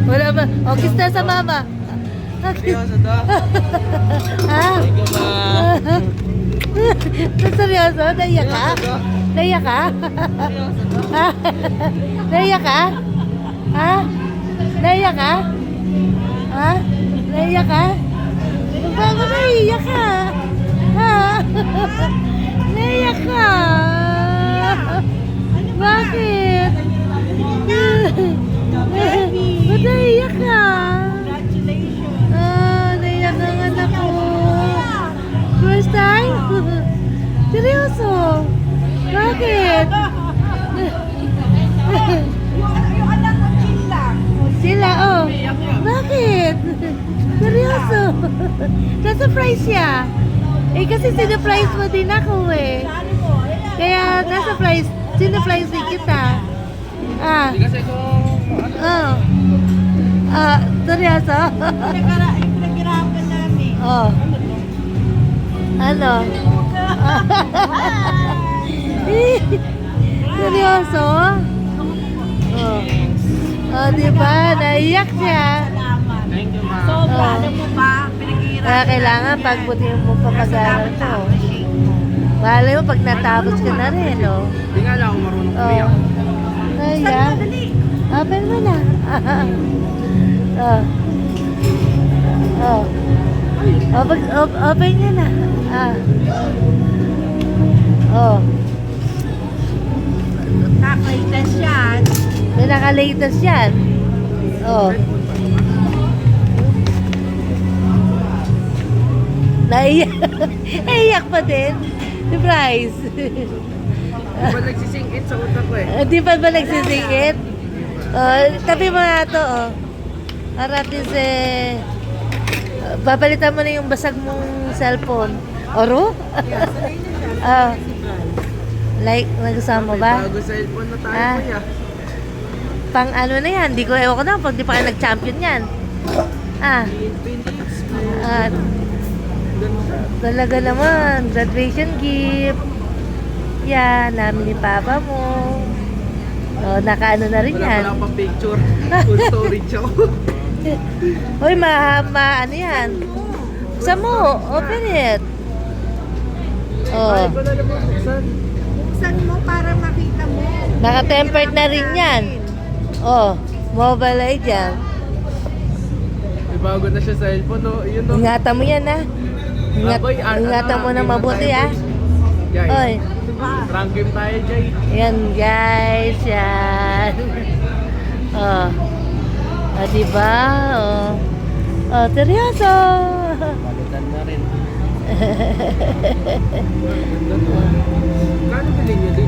Wala ba? O, kiss na sa mama. Seryoso to? Ha? Thank you, ma. Seryoso? Naiyak ka? Seryoso to? Naiyak ka? Seryoso to? Ha? Naiyak ka? Ha? Naiyak ka? Ha? Naiyak ka? Bakit naiyak ka? Ha? Naiyak ka? Bakit? Ba't naiyak ka? Naiyak ang anak ko. First time? Seryoso? Bakit? Yung anak ko, chill lang. Sila, oh. Bakit? Seryoso? Na-surprise siya. Eh, kasi sinurprise mo din ako eh. Ano mo? Kaya na-surprise, sinurprise din kita. Ah, Hindi kasi kung oh. Ah, seryoso? Pinaghirapan namin. Oh. Ano? Seryoso? Oh. Oh, di ba? Naiyak siya. Salamat. thank you, ma. Sobra, Oh. alam mo ba? Pinaghirapan Kaya kailangan namin yan. pagbutin mo pa Kaya pag-aaral salamat sa mo. appreciate mo. Malay mo pag natapos ka na rin, no? Hindi nga lang ako marunong Oh. umiyak. Naiyak? Dali. Open mo na. Oh. Oh. Open niya na. Ah. Oh. Nakaitas yan. May naka-latest yan. Oh. Naiyak. Naiyak pa din. Surprise. Di ba nagsisingit sa utak ko eh? Di pa ba nagsisingit? Oh, tabi mo na ito, oh. Para at least, babalitan mo na yung basag mong cellphone. Oro? Ah. Like, nagustuhan mo ba? Bago cellphone na tayo, Ah. kuya. Pang ano na yan, di ko ewan ko na pag di pa kayo nag-champion yan. Ah, Infinix. ah, Ganda. talaga naman, graduation gift. Yan, namin ni Papa mo. Oh, nakaano na rin Wala yan. pala pang picture. Full storage ako. Hoy, ano yan? Buksan mo, open it. Oh, Ay, wala na pang buksan. Buksan mo para makita mo. naka-tempered na rin yan. Oh, mobile ay dyan. May bago na siya cellphone, no? Yun, no? Ingatan mo yan, ha? Aboy, Ingatan mo na game mabuti, tayo, ha? boys. Jay. Oy. Diba? Prank game tayo, Jay. Yan guys, yan. Oh. Ah, diba? Oh. Oh, seryoso. Palitan na rin. Ganda to. Kano bilhin nyo din?